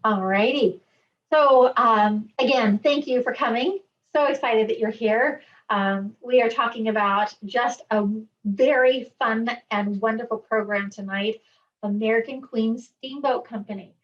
All righty. So again, thank you for coming. So excited that you're here. We are talking about just a very fun and wonderful program tonight, American Queen Steamboat Company.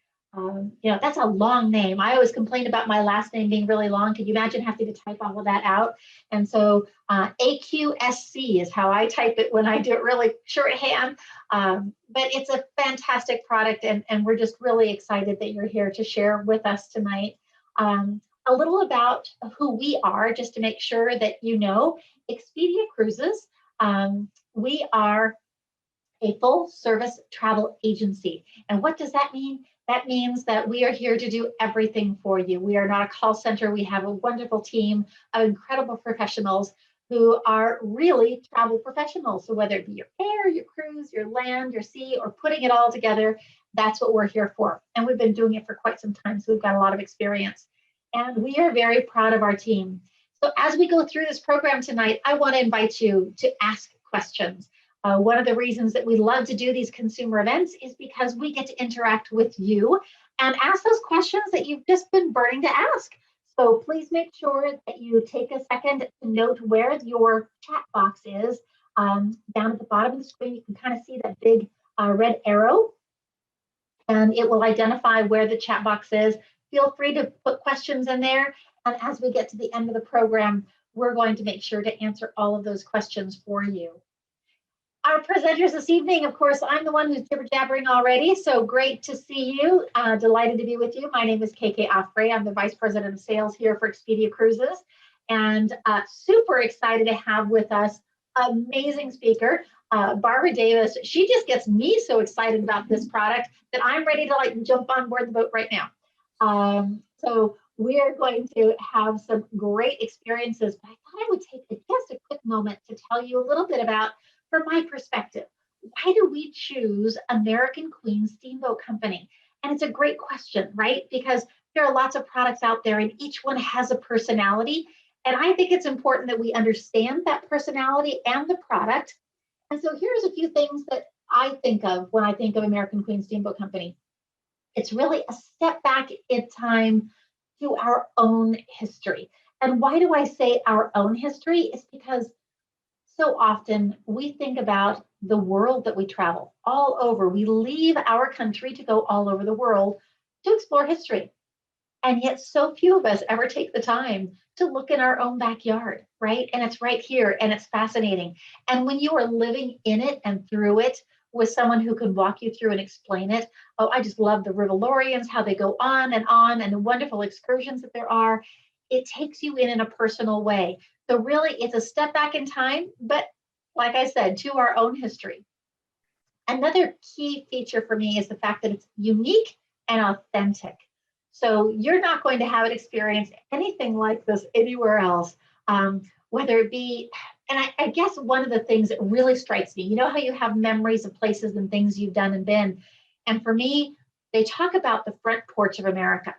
That's a long name. I always complain about my last name being really long. Could you imagine having to type all of that out? And so AQSC is how I type it when I do it really shorthand. But it's a fantastic product, and we're just really excited that you're here to share with us tonight. A little about who we are, just to make sure that you know. Expedia Cruises, we are a full service travel agency. And what does that mean? That means that we are here to do everything for you. We are not a call center. We have a wonderful team of incredible professionals who are really travel professionals. So whether it be your air, your cruise, your land, your sea, or putting it all together, that's what we're here for. And we've been doing it for quite some time, so we've got a lot of experience. And we are very proud of our team. So as we go through this program tonight, I want to invite you to ask questions. One of the reasons that we love to do these consumer events is because we get to interact with you and ask those questions that you've just been burning to ask. So please make sure that you take a second to note where your chat box is. Down at the bottom of the screen, you can kind of see that big red arrow, and it will identify where the chat box is. Feel free to put questions in there, and as we get to the end of the program, we're going to make sure to answer all of those questions for you. Our presenters this evening, of course, I'm the one who's jibber-jabbering already, so great to see you. Delighted to be with you. My name is KK Offray. I'm the Vice President of Sales here for Expedia Cruises, and super excited to have with us amazing speaker, Barbara Davis. She just gets me so excited about this product that I'm ready to jump on board the boat right now. So we are going to have some great experiences, but I thought I would take just a quick moment to tell you a little bit about, from my perspective, why do we choose American Queen Steamboat Company? And it's a great question, right? Because there are lots of products out there and each one has a personality. And I think it's important that we understand that personality and the product. And so here's a few things that I think of when I think of American Queen Steamboat Company. It's really a step back in time to our own history. And why do I say our own history? It's because so often we think about the world that we travel all over. We leave our country to go all over the world to explore history. And yet so few of us ever take the time to look in our own backyard, right? And it's right here and it's fascinating. And when you are living in it and through it with someone who can walk you through and explain it, oh, I just love the Rivalorians, how they go on, and the wonderful excursions that there are. It takes you in a personal way. So really, it's a step back in time, but like I said, to our own history. Another key feature for me is the fact that it's unique and authentic. So you're not going to have an experience anything like this anywhere else, whether it be, and I guess one of the things that really strikes me, you know how you have memories of places and things you've done and been. And for me, they talk about the front porch of America.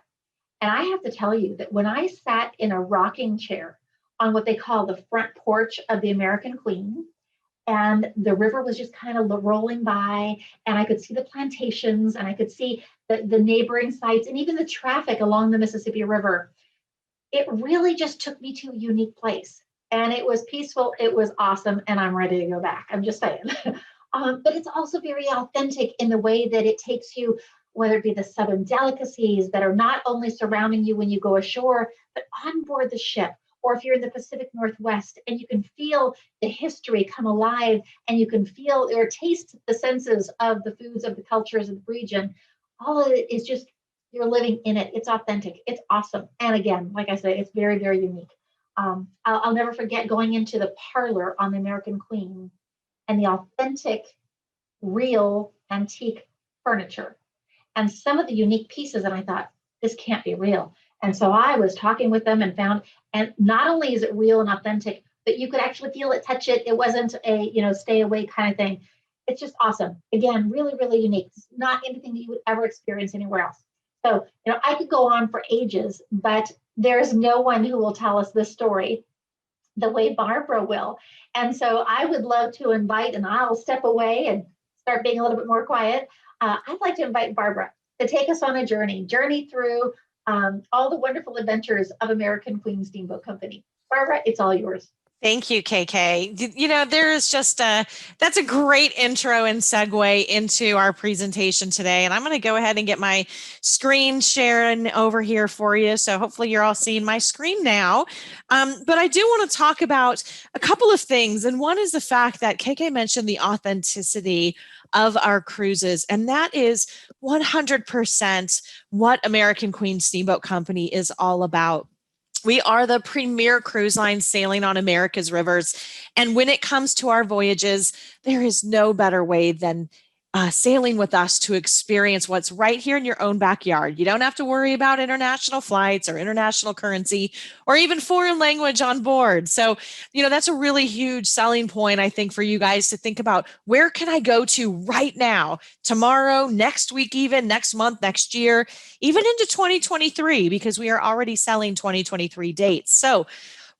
And I have to tell you that when I sat in a rocking chair on what they call the front porch of the American Queen, and the river was just kind of rolling by, and I could see the plantations, and I could see the neighboring sites, and even the traffic along the Mississippi River, it really just took me to a unique place. And it was peaceful, it was awesome, and I'm ready to go back. I'm just saying. But it's also very authentic in the way that it takes you, whether it be the Southern delicacies that are not only surrounding you when you go ashore, but on board the ship. Or if you're in the Pacific Northwest and you can feel the history come alive and you can feel or taste the senses of the foods of the cultures of the region, all of it is just, you're living in it. It's authentic. It's awesome. And again, like I said, it's very, very unique. I'll never forget going into the parlor on the American Queen and the authentic, real, antique furniture and some of the unique pieces. And I thought, this can't be real. And so I was talking with them and found, and not only is it real and authentic, but you could actually feel it, touch it. It wasn't a, stay away kind of thing. It's just awesome. Again, really, really unique. It's not anything that you would ever experience anywhere else. So, I could go on for ages, but there's no one who will tell us this story the way Barbara will. And so I would love to invite, and I'll step away and start being a little bit more quiet. I'd like to invite Barbara. to take us on a journey through all the wonderful adventures of American Queen Steamboat Company. Barbara, it's all yours. Thank you, KK. There is that's a great intro and segue into our presentation today. And I'm going to go ahead and get my screen sharing over here for you. So hopefully you're all seeing my screen now. But I do want to talk about a couple of things. And one is the fact that KK mentioned the authenticity of our cruises. And that is 100% what American Queen Steamboat Company is all about. We are the premier cruise line sailing on America's rivers. And when it comes to our voyages, there is no better way than sailing with us to experience what's right here in your own backyard. You don't have to worry about international flights or international currency or even foreign language on board. So, that's a really huge selling point, I think, for you guys to think about, where can I go to right now, tomorrow, next week, even next month, next year, even into 2023, because we are already selling 2023 dates. So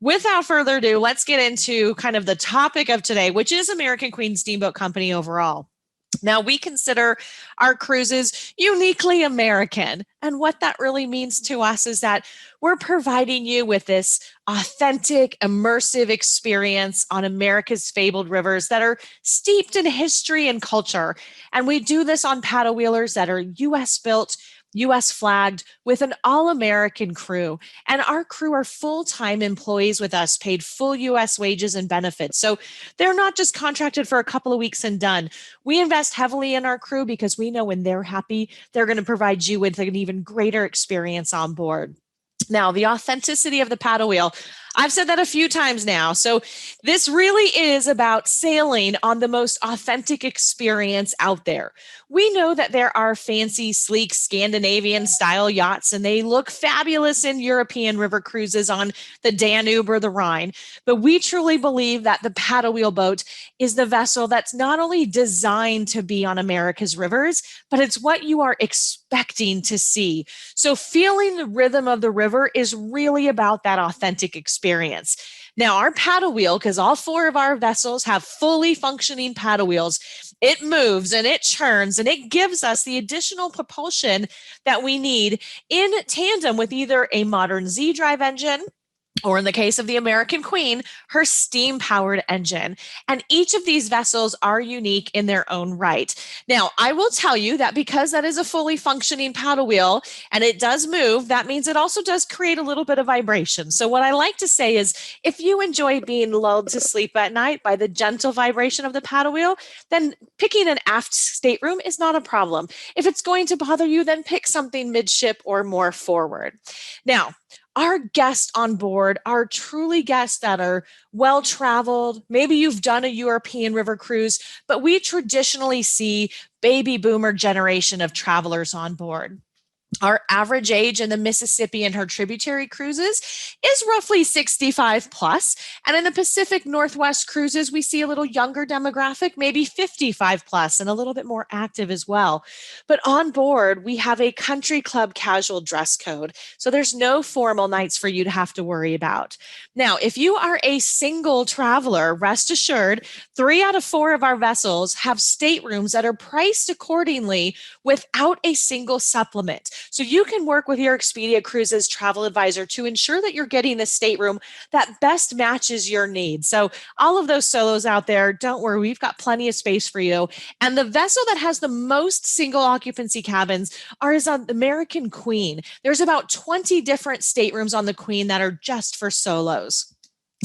without further ado, let's get into kind of the topic of today, which is American Queen Steamboat Company overall. Now, we consider our cruises uniquely American. And what that really means to us is that we're providing you with this authentic, immersive experience on America's fabled rivers that are steeped in history and culture. And we do this on paddle wheelers that are US built, US flagged, with an all-American crew. And our crew are full-time employees with us, paid full US wages and benefits. So they're not just contracted for a couple of weeks and done. We invest heavily in our crew because we know when they're happy, they're going to provide you with an even greater experience on board. Now, the authenticity of the paddle wheel, I've said that a few times now. So this really is about sailing on the most authentic experience out there. We know that there are fancy, sleek Scandinavian style yachts, and they look fabulous in European river cruises on the Danube or the Rhine. But we truly believe that the paddle wheel boat is the vessel that's not only designed to be on America's rivers, but it's what you are expecting to see. So feeling the rhythm of the river is really about that authentic experience. Now, our paddle wheel, because all 4 of our vessels have fully functioning paddle wheels, it moves and it churns and it gives us the additional propulsion that we need in tandem with either a modern Z-drive engine, or in the case of the American Queen, her steam-powered engine. And each of these vessels are unique in their own right. Now, I will tell you that because that is a fully functioning paddle wheel and it does move, that means it also does create a little bit of vibration. So what I like to say is, if you enjoy being lulled to sleep at night by the gentle vibration of the paddle wheel, then picking an aft stateroom is not a problem. If it's going to bother you, then pick something midship or more forward. Now, our guests on board are truly guests that are well-traveled. Maybe you've done a European river cruise, but we traditionally see baby boomer generation of travelers on board. Our average age in the Mississippi and her tributary cruises is roughly 65 plus. And in the Pacific Northwest cruises, we see a little younger demographic, maybe 55 plus and a little bit more active as well. But on board, we have a country club casual dress code. So there's no formal nights for you to have to worry about. Now, if you are a single traveler, rest assured, 3 out of 4 of our vessels have staterooms that are priced accordingly without a single supplement. So you can work with your Expedia Cruises travel advisor to ensure that you're getting the stateroom that best matches your needs. So all of those solos out there, don't worry, we've got plenty of space for you. And the vessel that has the most single occupancy cabins is on the American Queen. There's about 20 different staterooms on the Queen that are just for solos.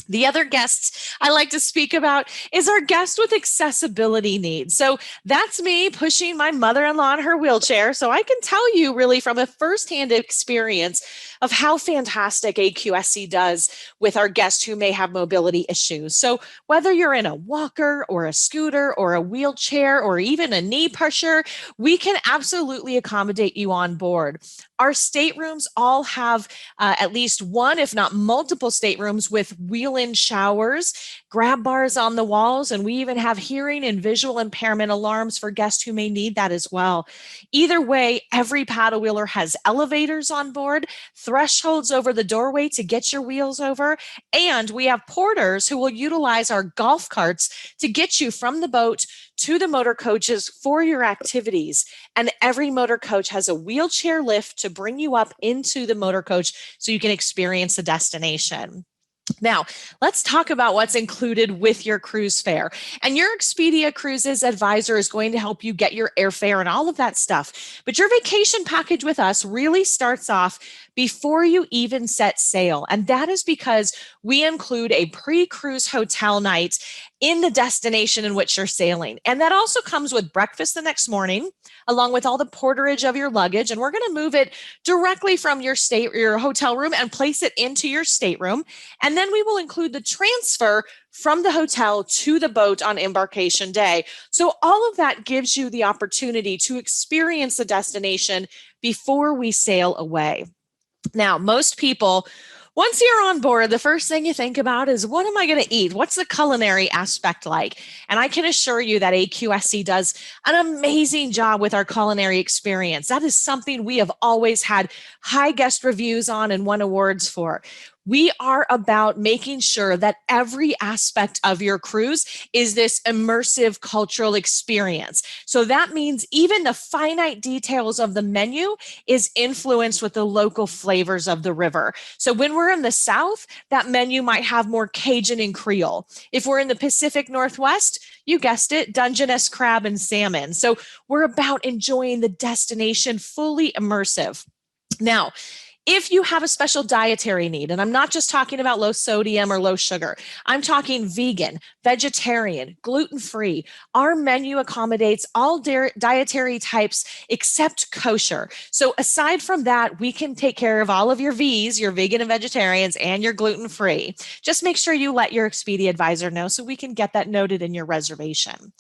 The other guests I like to speak about is our guest with accessibility needs. So that's me pushing my mother-in-law in her wheelchair. So I can tell you really from a firsthand experience of how fantastic AQSC does with our guests who may have mobility issues. So whether you're in a walker or a scooter or a wheelchair or even a knee pusher, we can absolutely accommodate you on board. Our staterooms all have at least one, if not multiple staterooms with wheel-in showers, grab bars on the walls, and we even have hearing and visual impairment alarms for guests who may need that as well. Either way, every paddle wheeler has elevators on board, thresholds over the doorway to get your wheels over, and we have porters who will utilize our golf carts to get you from the boat to the motor coaches for your activities. And every motor coach has a wheelchair lift to bring you up into the motor coach so you can experience the destination. Now, let's talk about what's included with your cruise fare. And your Expedia Cruises advisor is going to help you get your airfare and all of that stuff. But your vacation package with us really starts off before you even set sail. And that is because we include a pre-cruise hotel night in the destination in which you're sailing. And that also comes with breakfast the next morning, along with all the porterage of your luggage. And we're going to move it directly from your hotel room and place it into your stateroom. And then we will include the transfer from the hotel to the boat on embarkation day. So all of that gives you the opportunity to experience the destination before we sail away. Now, most people, once you're on board, the first thing you think about is, what am I going to eat? What's the culinary aspect like? And I can assure you that AQSC does an amazing job with our culinary experience. That is something we have always had high guest reviews on and won awards for. We are about making sure that every aspect of your cruise is this immersive cultural experience. So that means even the finite details of the menu is influenced with the local flavors of the river. So when we're in the South, that menu might have more Cajun and Creole. If we're in the Pacific Northwest, you guessed it, Dungeness crab and salmon. So we're about enjoying the destination fully immersive. Now, if you have a special dietary need, and I'm not just talking about low sodium or low sugar, I'm talking vegan, vegetarian, gluten-free. Our menu accommodates all dietary types except kosher. So aside from that, we can take care of all of your V's, your vegan and vegetarians, and your gluten-free. Just make sure you let your Expedia advisor know so we can get that noted in your reservation.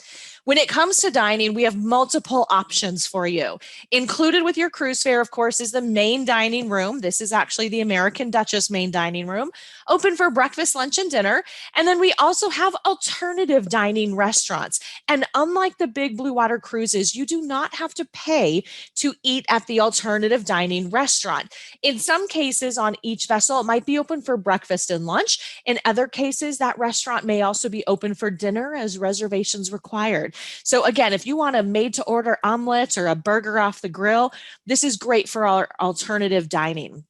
When it comes to dining, we have multiple options for you. Included with your cruise fare, of course, is the main dining room. This is actually the American Duchess main dining room, open for breakfast, lunch, and dinner. And then we also have alternative dining restaurants. And unlike the big Blue Water cruises, you do not have to pay to eat at the alternative dining restaurant. In some cases on each vessel, it might be open for breakfast and lunch. In other cases, that restaurant may also be open for dinner as reservations required. So again, if you want a made-to-order omelet or a burger off the grill, this is great for our alternative dining.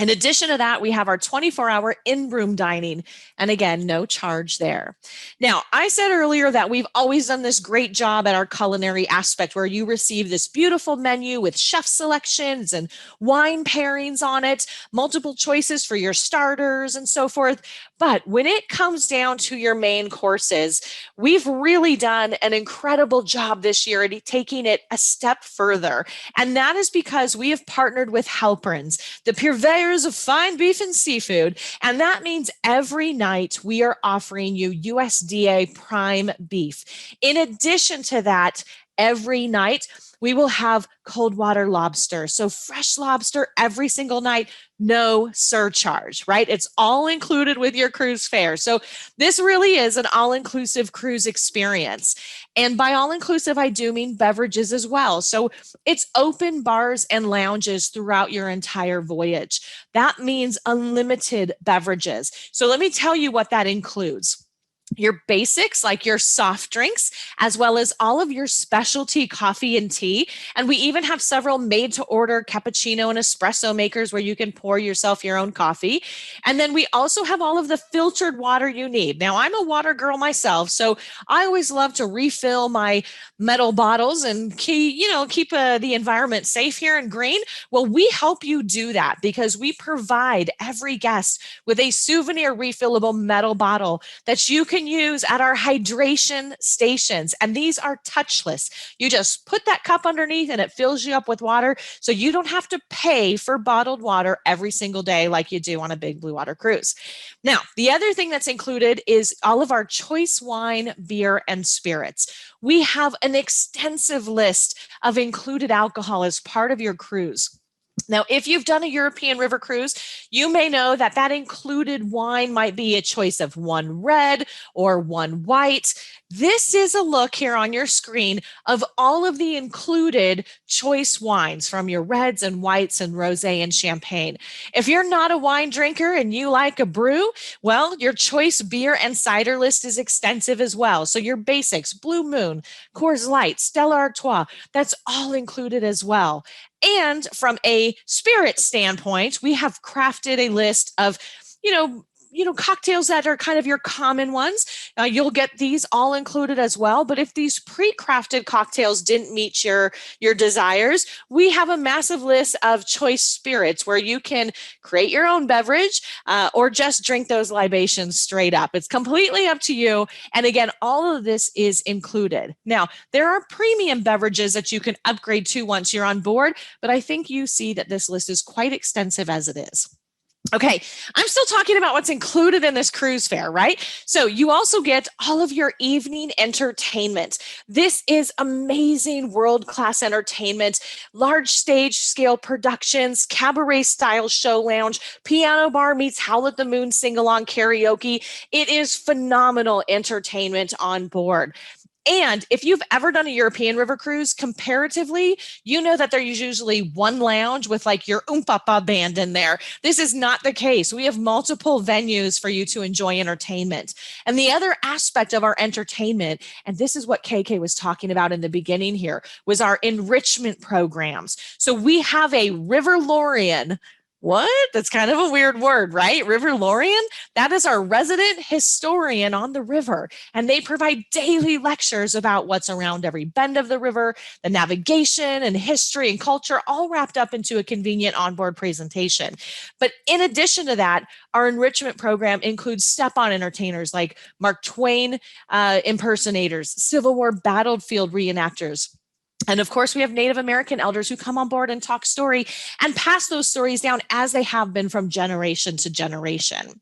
In addition to that, we have our 24-hour in-room dining. And again, no charge there. Now, I said earlier that we've always done this great job at our culinary aspect where you receive this beautiful menu with chef selections and wine pairings on it, multiple choices for your starters and so forth. But when it comes down to your main courses, we've really done an incredible job this year at taking it a step further. And that is because we have partnered with Halperins, the purveyors of fine beef and seafood. And that means every night we are offering you USDA prime beef. In addition to that, every night we will have cold water lobster. So fresh lobster every single night, no surcharge, right? It's all included with your cruise fare. So this really is an all-inclusive cruise experience. And by all-inclusive, I do mean beverages as well. So it's open bars and lounges throughout your entire voyage. That means unlimited beverages. So let me tell you what that includes. Your basics like your soft drinks, as well as all of your specialty coffee and tea. And we even have several made to order cappuccino and espresso makers where you can pour yourself your own coffee. And then we also have all of the filtered water you need. Now, I'm a water girl myself, so I always love to refill my metal bottles and keep the environment safe here and green. Well, we help you do that because we provide every guest with a souvenir refillable metal bottle that you can use at our hydration stations. And these are touchless. You just put that cup underneath and it fills you up with water. So you don't have to pay for bottled water every single day like you do on a big Blue Water cruise. Now, the other thing that's included is all of our choice wine, beer, and spirits. We have an extensive list of included alcohol as part of your cruise. Now, if you've done a European river cruise, you may know that that included wine might be a choice of one red or one white. This is a look here on your screen of all of the included choice wines from your reds and whites and rosé and champagne. If you're not a wine drinker and you like a brew, well, your choice beer and cider list is extensive as well. So your basics, Blue Moon, Coors Light, Stella Artois, that's all included as well. And from a spirit standpoint, we have crafted a list of, you know, cocktails that are kind of your common ones. You'll get these all included as well. But if these pre-crafted cocktails didn't meet your desires, we have a massive list of choice spirits where you can create your own beverage or just drink those libations straight up. It's completely up to you. And again, all of this is included. Now, there are premium beverages that you can upgrade to once you're on board, but I think you see that this list is quite extensive as it is. Okay, I'm still talking about what's included in this cruise fare, right? So you also get all of your evening entertainment. This is amazing world-class entertainment, large stage scale productions, cabaret style show lounge, piano bar meets Howl at the Moon sing-along karaoke. It is phenomenal entertainment on board. And if you've ever done a European river cruise, comparatively, you know that there's usually one lounge with like your Oompapa band in there. This is not the case. We have multiple venues for you to enjoy entertainment. And the other aspect of our entertainment, and this is what KK was talking about in the beginning here, was our enrichment programs. So we have a River Lorian. What? That's kind of a weird word, right? River Lorian? That is our resident historian on the river. And they provide daily lectures about what's around every bend of the river, the navigation and history and culture, all wrapped up into a convenient onboard presentation. But in addition to that, our enrichment program includes step-on entertainers like Mark Twain impersonators, Civil War battlefield reenactors. And of course, we have Native American elders who come on board and talk story and pass those stories down as they have been from generation to generation.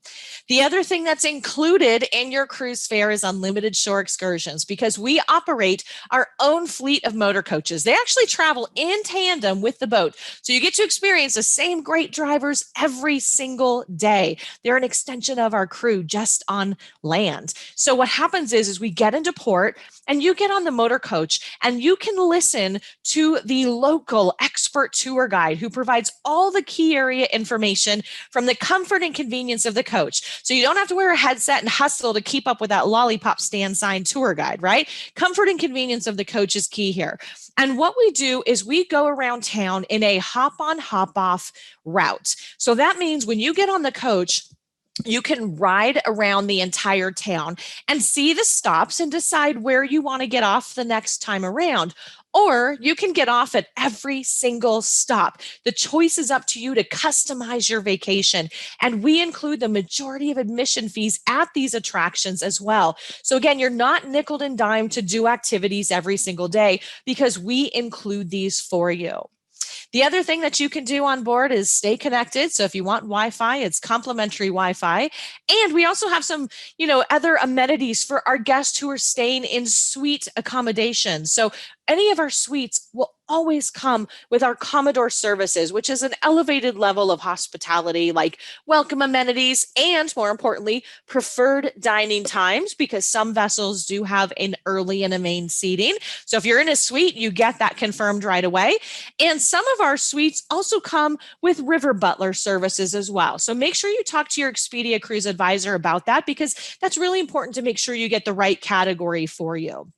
The other thing that's included in your cruise fare is unlimited shore excursions because we operate our own fleet of motor coaches. They actually travel in tandem with the boat. So you get to experience the same great drivers every single day. They're an extension of our crew just on land. So what happens is we get into port and you get on the motor coach and you can listen to the local expert tour guide who provides all the key area information from the comfort and convenience of the coach. So you don't have to wear a headset and hustle to keep up with that lollipop stand sign tour guide, right? Comfort and convenience of the coach is key here. And what we do is we go around town in a hop on, hop off route. So that means when you get on the coach, you can ride around the entire town and see the stops and decide where you want to get off the next time around. Or you can get off at every single stop. The choice is up to you to customize your vacation. And we include the majority of admission fees at these attractions as well. So again, you're not nickeled and dimed to do activities every single day because we include these for you. The other thing that you can do on board is stay connected. So if you want Wi-Fi, it's complimentary Wi-Fi. And we also have some, other amenities for our guests who are staying in suite accommodations. So any of our suites will always come with our Commodore services, which is an elevated level of hospitality, like welcome amenities, and more importantly, preferred dining times, because some vessels do have an early and a main seating. So if you're in a suite, you get that confirmed right away. And some of our suites also come with river butler services as well. So make sure you talk to your Expedia Cruise advisor about that, because that's really important to make sure you get the right category for you.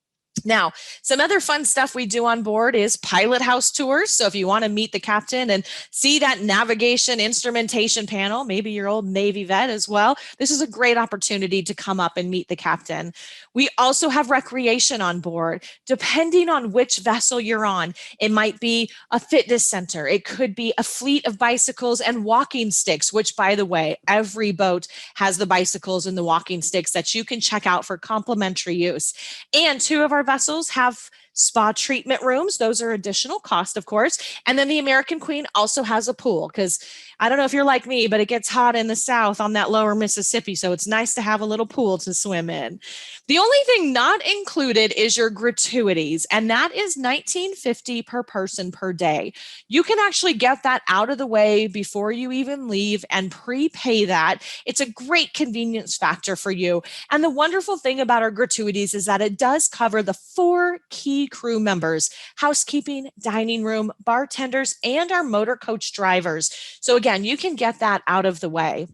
Now, some other fun stuff we do on board is pilot house tours. So if you want to meet the captain and see that navigation instrumentation panel, maybe your old Navy vet as well, this is a great opportunity to come up and meet the captain. We also have recreation on board. Depending on which vessel you're on, it might be a fitness center. It could be a fleet of bicycles and walking sticks, which, by the way, every boat has the bicycles and the walking sticks that you can check out for complimentary use. And two of our vessels have spa treatment rooms. Those are additional cost, of course. And then the American Queen also has a pool, because I don't know if you're like me, but it gets hot in the South on that lower Mississippi. So it's nice to have a little pool to swim in. The only thing not included is your gratuities, and that is $19.50 per person per day. You can actually get that out of the way before you even leave and prepay that. It's a great convenience factor for you. And the wonderful thing about our gratuities is that it does cover the 4 key crew members: housekeeping, dining room, bartenders, and our motor coach drivers. So again, you can get that out of the way.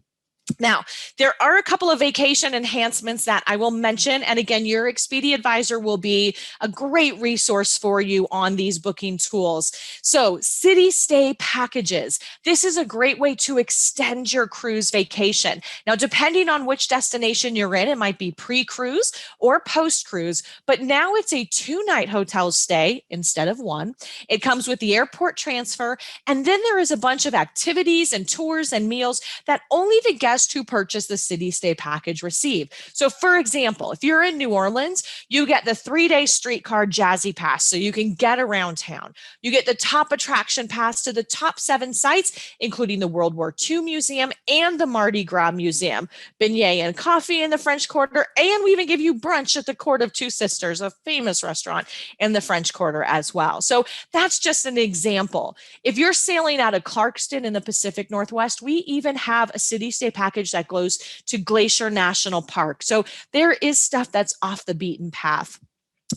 Now, there are a couple of vacation enhancements that I will mention. And again, your Expedia advisor will be a great resource for you on these booking tools. So, city stay packages. This is a great way to extend your cruise vacation. Now, depending on which destination you're in, it might be pre-cruise or post-cruise, but now it's a 2-night hotel stay instead of 1. It comes with the airport transfer. And then there is a bunch of activities and tours and meals that only the guests who purchase the city stay package receive. So for example, if you're in New Orleans, you get the 3-day streetcar Jazzy Pass so you can get around town. You get the top attraction pass to the top 7 sites, including the World War II Museum and the Mardi Gras Museum, beignet and coffee in the French Quarter, and we even give you brunch at the Court of Two Sisters, a famous restaurant in the French Quarter as well. So that's just an example. If you're sailing out of Clarkston in the Pacific Northwest, we even have a city stay package that goes to Glacier National Park. So there is stuff that's off the beaten path.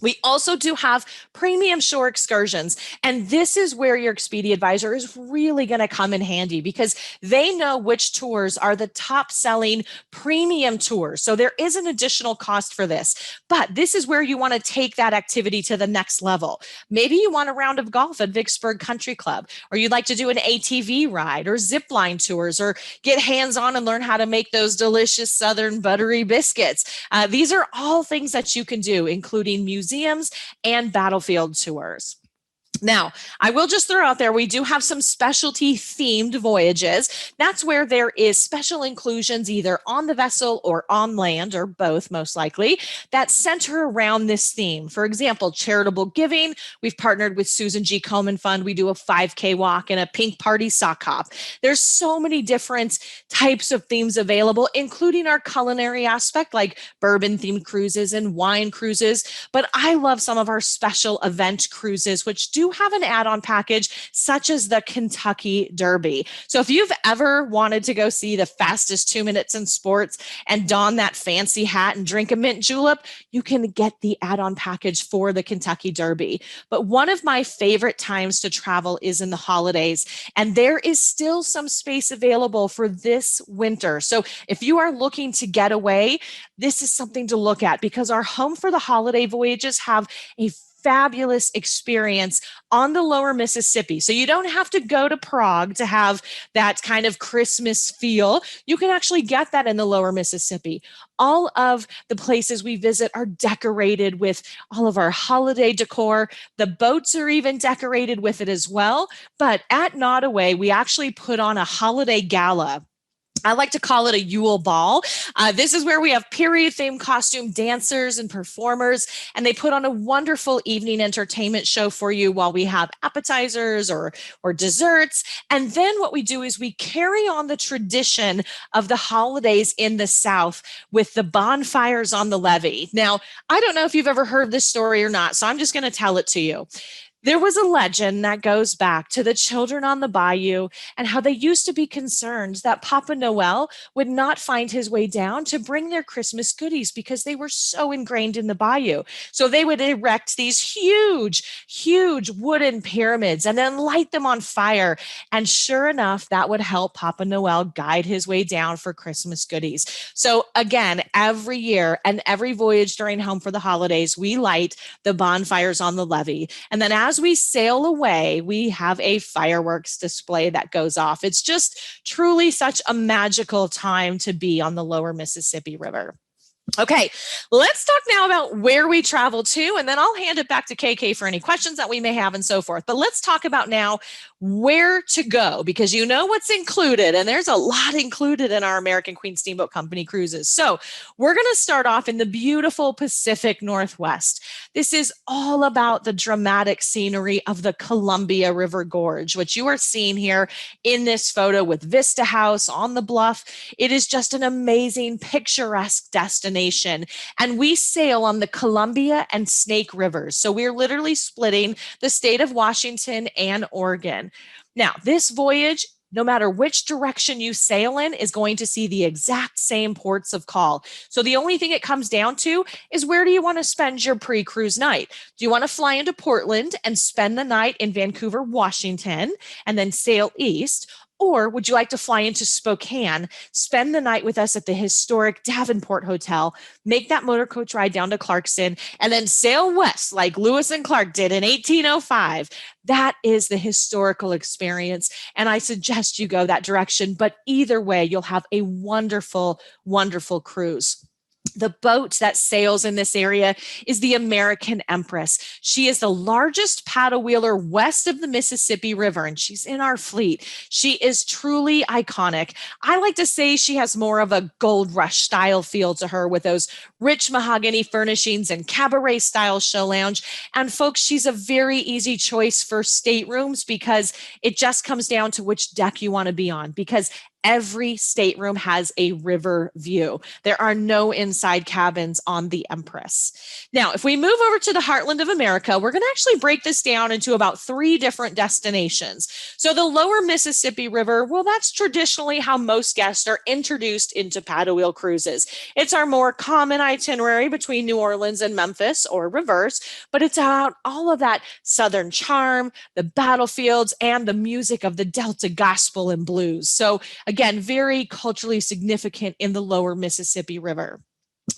We also do have premium shore excursions, and this is where your Expedia advisor is really going to come in handy because they know which tours are the top selling premium tours. So there is an additional cost for this, but this is where you want to take that activity to the next level. Maybe you want a round of golf at Vicksburg Country Club, or you'd like to do an ATV ride or zip line tours, or get hands-on and learn how to make those delicious Southern buttery biscuits. These are all things that you can do, including museums and battlefield tours. Now, I will just throw out there, we do have some specialty themed voyages. That's where there is special inclusions either on the vessel or on land, or both most likely, that center around this theme. For example, charitable giving. We've partnered with Susan G. Komen Fund. We do a 5K walk and a pink party sock hop. There's so many different types of themes available, including our culinary aspect like bourbon themed cruises and wine cruises. But I love some of our special event cruises, which do have an add-on package such as the Kentucky Derby. So if you've ever wanted to go see the fastest 2 minutes in sports and don that fancy hat and drink a mint julep, you can get the add-on package for the Kentucky Derby. But one of my favorite times to travel is in the holidays, and there is still some space available for this winter. So if you are looking to get away, this is something to look at because our Home for the Holiday voyages have a fabulous experience on the lower Mississippi. So you don't have to go to Prague to have that kind of Christmas feel. You can actually get that in the lower Mississippi. All of the places we visit are decorated with all of our holiday decor. The boats are even decorated with it as well. But at Nottoway, we actually put on a holiday gala. I like to call it a Yule Ball. This is where we have period-themed costume dancers and performers, and they put on a wonderful evening entertainment show for you while we have appetizers or desserts. And then what we do is we carry on the tradition of the holidays in the South with the bonfires on the levee. Now, I don't know if you've ever heard this story or not, so I'm just going to tell it to you. There was a legend that goes back to the children on the bayou and how they used to be concerned that Papa Noel would not find his way down to bring their Christmas goodies because they were so ingrained in the bayou. So they would erect these huge wooden pyramids and then light them on fire. And sure enough, that would help Papa Noel guide his way down for Christmas goodies. So again, every year and every voyage during Home for the Holidays, we light the bonfires on the levee. And then as we sail away, we have a fireworks display that goes off. It's just truly such a magical time to be on the lower Mississippi River. Okay, let's talk now about where we travel to, and then I'll hand it back to KK for any questions that we may have and so forth. But let's talk about now where to go, because you know what's included, and there's a lot included in our American Queen Steamboat Company cruises. So we're going to start off in the beautiful Pacific Northwest. This is all about the dramatic scenery of the Columbia River Gorge, which you are seeing here in this photo with Vista House on the bluff. It is just an amazing, picturesque destination. And we sail on the Columbia and Snake Rivers. So we're literally splitting the state of Washington and Oregon. Now, this voyage, no matter which direction you sail in, is going to see the exact same ports of call. So the only thing it comes down to is, where do you want to spend your pre-cruise night? Do you want to fly into Portland and spend the night in Vancouver, Washington, and then sail east? Or would you like to fly into Spokane, spend the night with us at the historic Davenport Hotel, make that motor coach ride down to Clarkson, and then sail west like Lewis and Clark did in 1805? That is the historical experience, and I suggest you go that direction. But either way, you'll have a wonderful, wonderful cruise. The boat that sails in this area is the American Empress. She is the largest paddle wheeler west of the Mississippi River, and she's in our fleet. She is truly iconic. I like to say she has more of a gold rush style feel to her, with those rich mahogany furnishings and cabaret style show lounge. And folks, she's a very easy choice for staterooms, because it just comes down to which deck you want to be on, because every stateroom has a river view. There are no inside cabins on the Empress. Now, if we move over to the heartland of America, we're going to actually break this down into about 3 different destinations. So the lower Mississippi River, well, that's traditionally how most guests are introduced into paddle wheel cruises. It's our more common itinerary between New Orleans and Memphis, or reverse, but it's about all of that Southern charm, the battlefields, and the music of the Delta gospel and blues. So again, very culturally significant in the lower Mississippi River.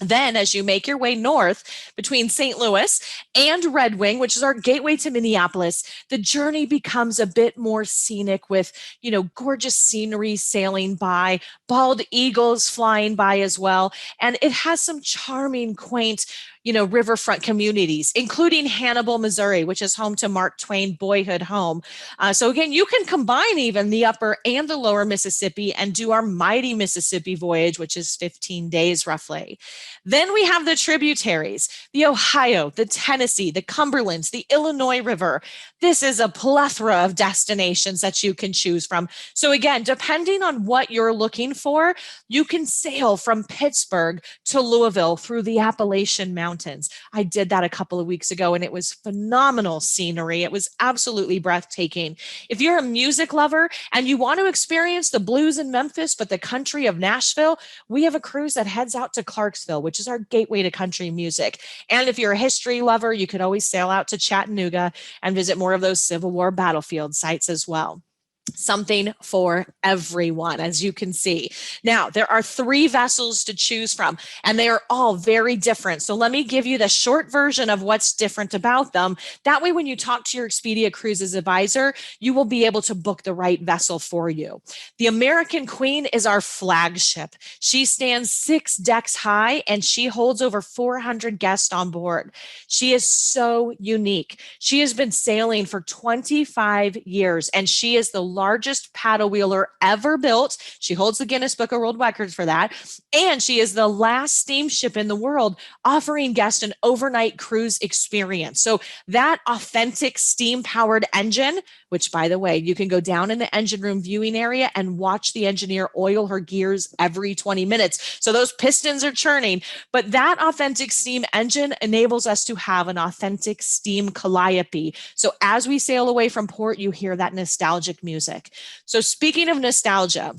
Then, as you make your way north between St. Louis and Red Wing, which is our gateway to Minneapolis, the journey becomes a bit more scenic, with, gorgeous scenery sailing by, bald eagles flying by as well. And it has some charming, quaint, riverfront communities, including Hannibal, Missouri, which is home to Mark Twain boyhood home. So again, you can combine even the upper and the lower Mississippi and do our mighty Mississippi voyage, which is 15 days roughly. Then we have the tributaries, the Ohio, the Tennessee, the Cumberlands, the Illinois River. This is a plethora of destinations that you can choose from. So again, depending on what you're looking for, you can sail from Pittsburgh to Louisville through the Appalachian Mountains. I did that a couple of weeks ago, and it was phenomenal scenery. It was absolutely breathtaking. If you're a music lover and you want to experience the blues in Memphis, but the country of Nashville, we have a cruise that heads out to Clarksville, which is our gateway to country music. And if you're a history lover, you could always sail out to Chattanooga and visit more of those Civil War battlefield sites as well. Something for everyone, as you can see. Now, there are 3 vessels to choose from, and they are all very different. So let me give you the short version of what's different about them. That way, when you talk to your Expedia Cruises advisor, you will be able to book the right vessel for you. The American Queen is our flagship. She stands 6 decks high, and she holds over 400 guests on board. She is so unique. She has been sailing for 25 years, and she is the largest paddle wheeler ever built. She holds the Guinness Book of World Records for that. And she is the last steamship in the world offering guests an overnight cruise experience. So that authentic steam-powered engine, which, by the way, you can go down in the engine room viewing area and watch the engineer oil her gears every 20 minutes. So those pistons are churning. But that authentic steam engine enables us to have an authentic steam calliope. So as we sail away from port, you hear that nostalgic music. So speaking of nostalgia,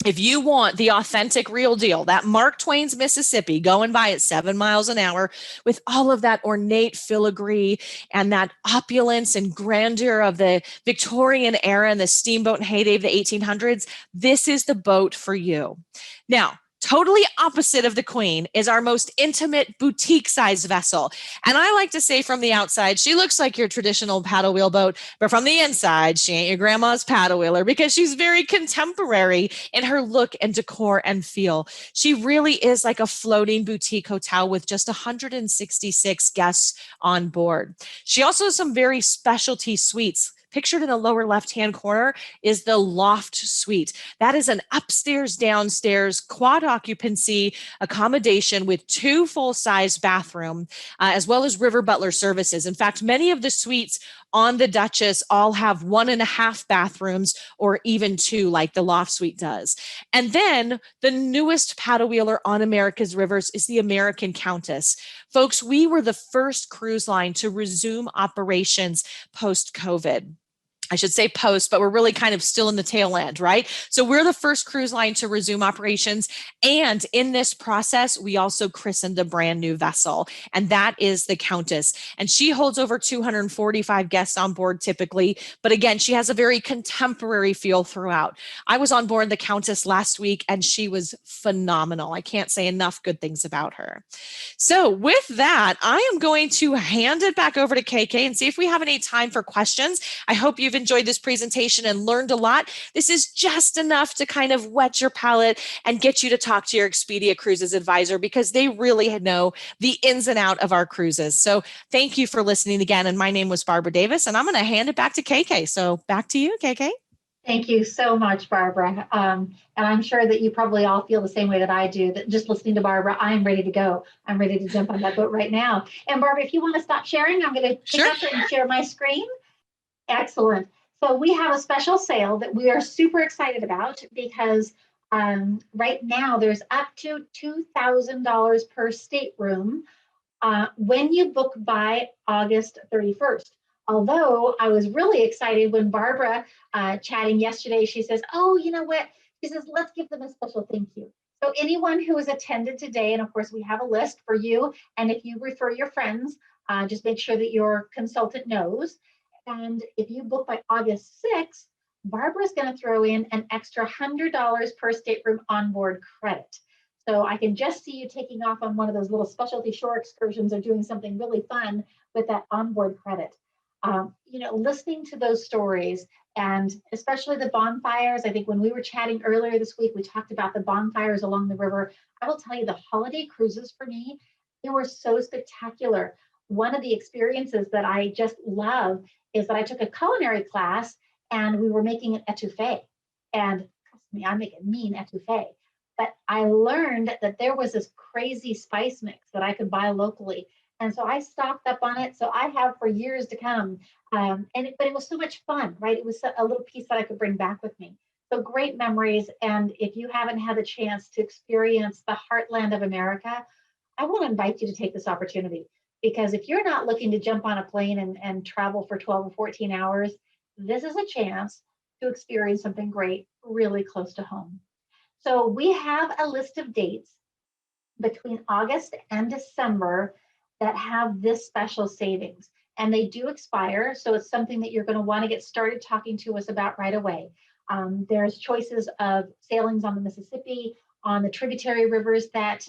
if you want the authentic real deal, that Mark Twain's Mississippi going by at 7 miles an hour with all of that ornate filigree and that opulence and grandeur of the Victorian era and the steamboat heyday of the 1800s, this is the boat for you. Now, totally opposite of the Queen is our most intimate boutique-sized vessel. And I like to say from the outside, she looks like your traditional paddle wheel boat, but from the inside, she ain't your grandma's paddle wheeler, because she's very contemporary in her look and decor and feel. She really is like a floating boutique hotel with just 166 guests on board. She also has some very specialty suites pictured in the lower left-hand corner is the loft suite. That is an upstairs, downstairs, quad occupancy accommodation with 2 full-size bathrooms, as well as river butler services. In fact, many of the suites on the Duchess all have 1.5 bathrooms or even 2, like the loft suite does. And then the newest paddle wheeler on America's rivers is the American Countess. Folks, we were the first cruise line to resume operations post-COVID. I should say post, but we're really kind of still in the tail end, right? So we're the first cruise line to resume operations. And in this process, we also christened a brand new vessel, and that is the Countess. And she holds over 245 guests on board typically. But again, she has a very contemporary feel throughout. I was on board the Countess last week, and she was phenomenal. I can't say enough good things about her. So with that, I am going to hand it back over to KK and see if we have any time for questions. I hope you've enjoyed this presentation and learned a lot. This is just enough to kind of whet your palate and get you to talk to your Expedia Cruises advisor, because they really know the ins and out of our cruises. So thank you for listening again. And my name was Barbara Davis, and I'm going to hand it back to KK. So back to you, KK. Thank you so much, Barbara. And I'm sure that you probably all feel the same way that I do, that just listening to Barbara, I'm ready to go. I'm ready to jump on that boat right now. And Barbara, if you want to stop sharing, I'm going to pick up and share my screen. Excellent. So we have a special sale that we are super excited about, because right now there's up to $2,000 per stateroom when you book by August 31st. Although I was really excited when Barbara chatting yesterday, she says, oh, you know what? She says, let's give them a special thank you. So anyone who has attended today, and of course we have a list for you, and if you refer your friends, just make sure that your consultant knows. And if you book by August 6th, Barbara's going to throw in an extra $100 per stateroom onboard credit. So I can just see you taking off on one of those little specialty shore excursions or doing something really fun with that onboard credit. You know, listening to those stories, and especially the bonfires. I think when we were chatting earlier this week, we talked about the bonfires along the river. I will tell you, the holiday cruises for me, they were so spectacular. One of the experiences that I just love is that I took a culinary class and we were making an etouffee. And trust me, I make a mean etouffee. But I learned that there was this crazy spice mix that I could buy locally. And so I stocked up on it. So I have for years to come. But it was so much fun, right? It was a little piece that I could bring back with me. So great memories. And if you haven't had the chance to experience the heartland of America, I want to invite you to take this opportunity. Because if you're not looking to jump on a plane and travel for 12 or 14 hours, this is a chance to experience something great really close to home. So we have a list of dates between August and December that have this special savings, and they do expire. So it's something that you're going to want to get started talking to us about right away. There's choices of sailings on the Mississippi, on the tributary rivers that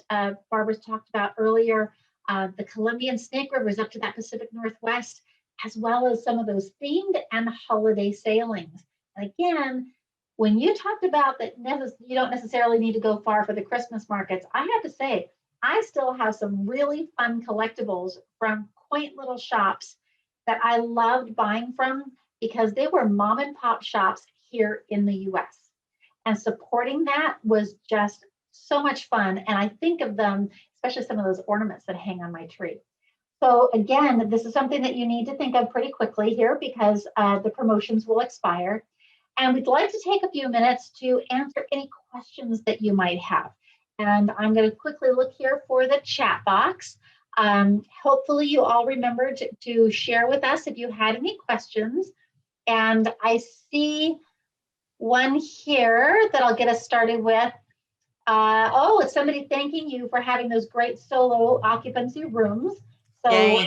Barbara's talked about earlier, the Columbian Snake Rivers up to that Pacific Northwest, as well as some of those themed and holiday sailings. And again, when you talked about that you don't necessarily need to go far for the Christmas markets, I have to say, I still have some really fun collectibles from quaint little shops that I loved buying from, because they were mom and pop shops here in the US. And supporting that was just so much fun. And I think of them, especially some of those ornaments that hang on my tree. So again, this is something that you need to think of pretty quickly here, because the promotions will expire. And we'd like to take a few minutes to answer any questions that you might have. And I'm going to quickly look here for the chat box. Hopefully you all remembered to share with us if you had any questions. And I see one here that I'll get us started with. Oh, it's somebody thanking you for having those great solo occupancy rooms. So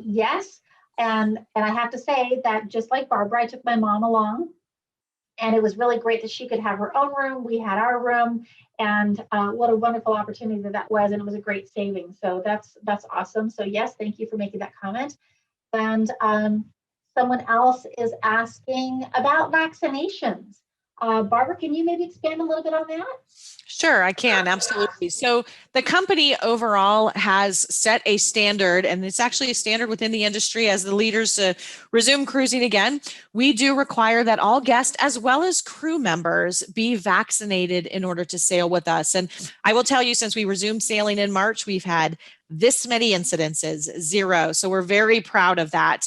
yes, and I have to say that just like Barbara, I took my mom along, and it was really great that she could have her own room. We had our room, and what a wonderful opportunity that was, and it was a great saving. So that's awesome. So yes, thank you for making that comment. And someone else is asking about vaccinations. Barbara, can you maybe expand a little bit on that? Sure, I can. Absolutely. So the company overall has set a standard, and it's actually a standard within the industry as the leaders resume cruising again. We do require that all guests as well as crew members be vaccinated in order to sail with us. And I will tell you, since we resumed sailing in March, we've had this many incidences, 0. So we're very proud of that.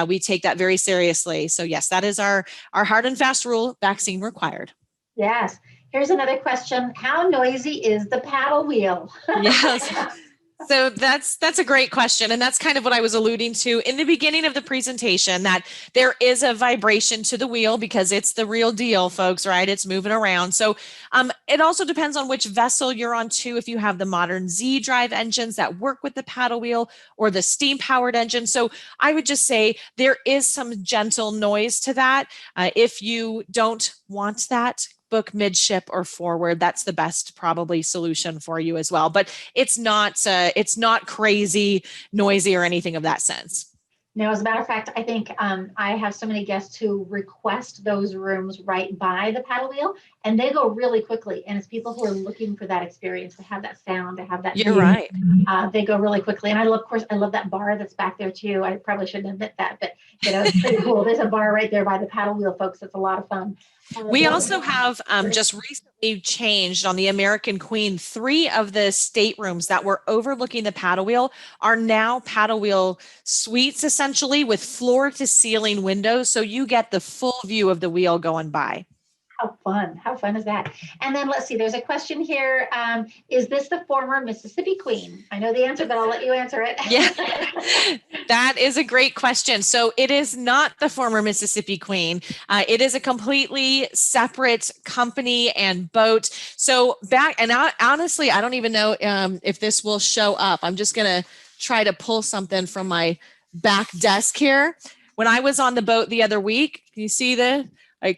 We take that very seriously. So yes, that is our hard and fast rule, vaccine required. Yes. Here's another question. How noisy is the paddle wheel? Yes. So that's a great question. And that's kind of what I was alluding to in the beginning of the presentation, that there is a vibration to the wheel because it's the real deal, folks, right? It's moving around. So it also depends on which vessel you're on too. If you have the modern Z drive engines that work with the paddle wheel or the steam powered engine. So I would just say there is some gentle noise to that. If you don't want that, book midship or forward. That's the best probably solution for you as well. But it's not crazy noisy or anything of that sense. No, as a matter of fact, I think I have so many guests who request those rooms right by the paddle wheel, and they go really quickly. And it's people who are looking for that experience, to have that sound, to have that You're view. right. They go really quickly. And I love, of course, I love that bar that's back there too. I probably shouldn't admit that, but it's pretty cool. There's a bar right there by the paddle wheel, folks. It's a lot of fun. We also have just recently changed on the American Queen. 3 of the staterooms that were overlooking the paddle wheel are now paddle wheel suites, essentially with floor to ceiling windows. So you get the full view of the wheel going by. How fun. How fun is that? And then let's see, there's a question here. Is this the former Mississippi Queen? I know the answer, but I'll let you answer it. Yeah, that is a great question. So it is not the former Mississippi Queen. It is a completely separate company and boat. So honestly, I don't even know if this will show up. I'm just going to try to pull something from my back desk here. When I was on the boat the other week, can you see the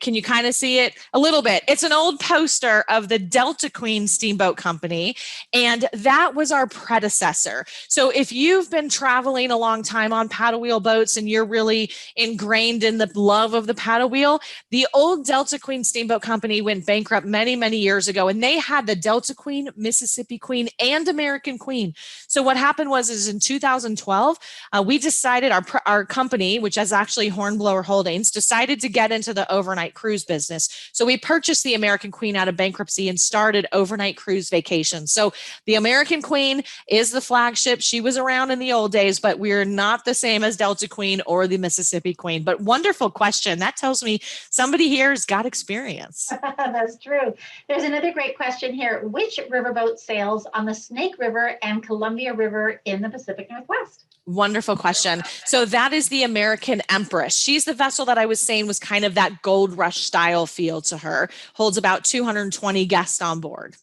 Can you kind of see it a little bit? It's an old poster of the Delta Queen Steamboat Company, and that was our predecessor. So if you've been traveling a long time on paddle wheel boats and you're really ingrained in the love of the paddle wheel, the old Delta Queen Steamboat Company went bankrupt many, many years ago, and they had the Delta Queen, Mississippi Queen, and American Queen. So what happened is in 2012, we decided, our company, which is actually Hornblower Holdings, decided to get into the overnight cruise business. So we purchased the American Queen out of bankruptcy and started overnight cruise vacations. So the American Queen is the flagship. She was around in the old days, but we're not the same as Delta Queen or the Mississippi Queen. But wonderful question. That tells me somebody here has got experience. That's true. There's another great question here. Which riverboat sails on the Snake River and Columbia River in the Pacific Northwest? Wonderful question. So that is the American Empress. She's the vessel that I was saying was kind of that gold rush style feel to her, holds about 220 guests on board.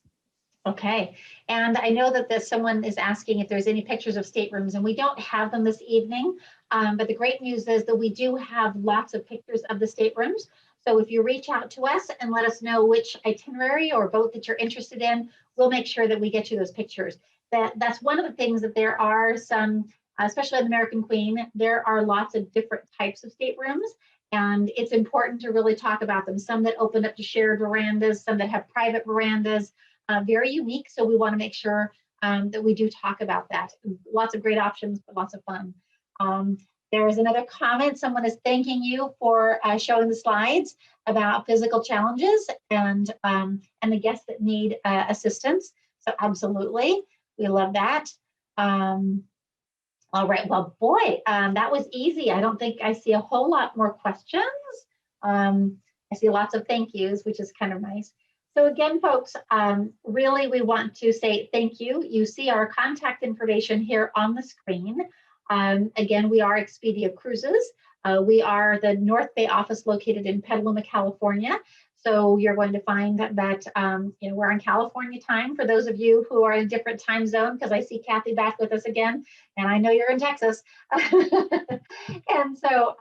Okay. And I know that someone is asking if there's any pictures of staterooms, and we don't have them this evening. But the great news is that we do have lots of pictures of the staterooms. So if you reach out to us and let us know which itinerary or boat that you're interested in, we'll make sure that we get you those pictures. That's one of the things, that there are some, especially the American Queen, there are lots of different types of staterooms, and it's important to really talk about them. Some that open up to shared verandas, some that have private verandas, very unique. So we want to make sure that we do talk about that. Lots of great options, but lots of fun. There is another comment. Someone is thanking you for showing the slides about physical challenges and the guests that need assistance. So absolutely, we love that. All right, well, boy, that was easy. I don't think I see a whole lot more questions. I see lots of thank yous, which is kind of nice. So again, folks, really, we want to say thank you. You see our contact information here on the screen. Again, we are Expedia Cruises. We are the North Bay office located in Petaluma, California. So you're going to find that we're in California time for those of you who are in a different time zone, because I see Kathy back with us again, and I know you're in Texas. And so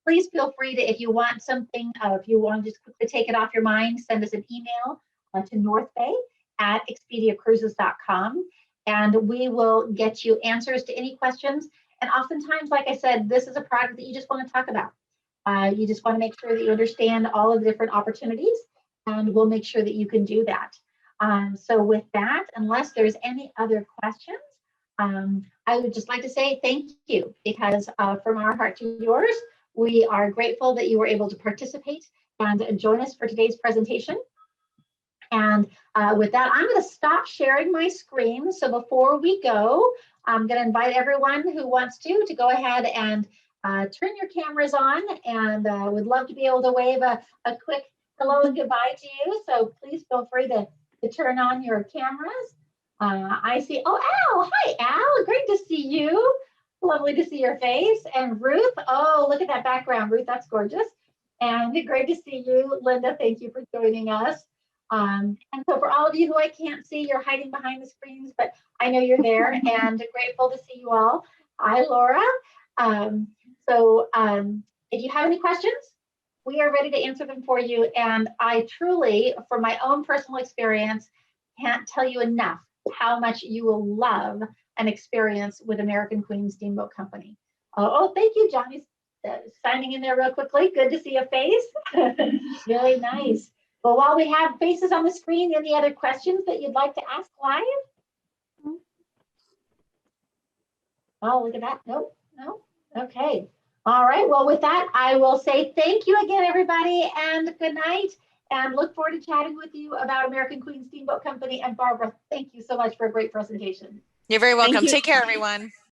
please feel free to, if you want something, if you want to just quickly take it off your mind, send us an email to northbay@expediacruises.com, and we will get you answers to any questions. And oftentimes, like I said, this is a product that you just want to talk about. You just want to make sure that you understand all of the different opportunities. and we'll make sure that you can do that. So with that, unless there's any other questions, I would just like to say thank you, because from our heart to yours, we are grateful that you were able to participate and join us for today's presentation. And with that, I'm going to stop sharing my screen. So before we go, I'm going to invite everyone who wants to go ahead and turn your cameras on, and would love to be able to wave a quick hello and goodbye to you. So please feel free to turn on your cameras. I see, oh, Al, hi, Al, great to see you. Lovely to see your face. And Ruth, oh, look at that background, Ruth, that's gorgeous. And great to see you. Linda, thank you for joining us. And so for all of you who I can't see, you're hiding behind the screens, but I know you're there, and grateful to see you all. Hi, Laura. If you have any questions, we are ready to answer them for you. And I truly, from my own personal experience, can't tell you enough how much you will love an experience with American Queen Steamboat Company. Oh, thank you, Johnny's signing in there real quickly. Good to see a face. Really nice. Well, while we have faces on the screen, any other questions that you'd like to ask live? Oh, look at that. Nope, no. Okay. All right. Well, with that, I will say thank you again, everybody, and good night. And look forward to chatting with you about American Queen Steamboat Company. And Barbara, thank you so much for a great presentation. You're very welcome. Take care, everyone.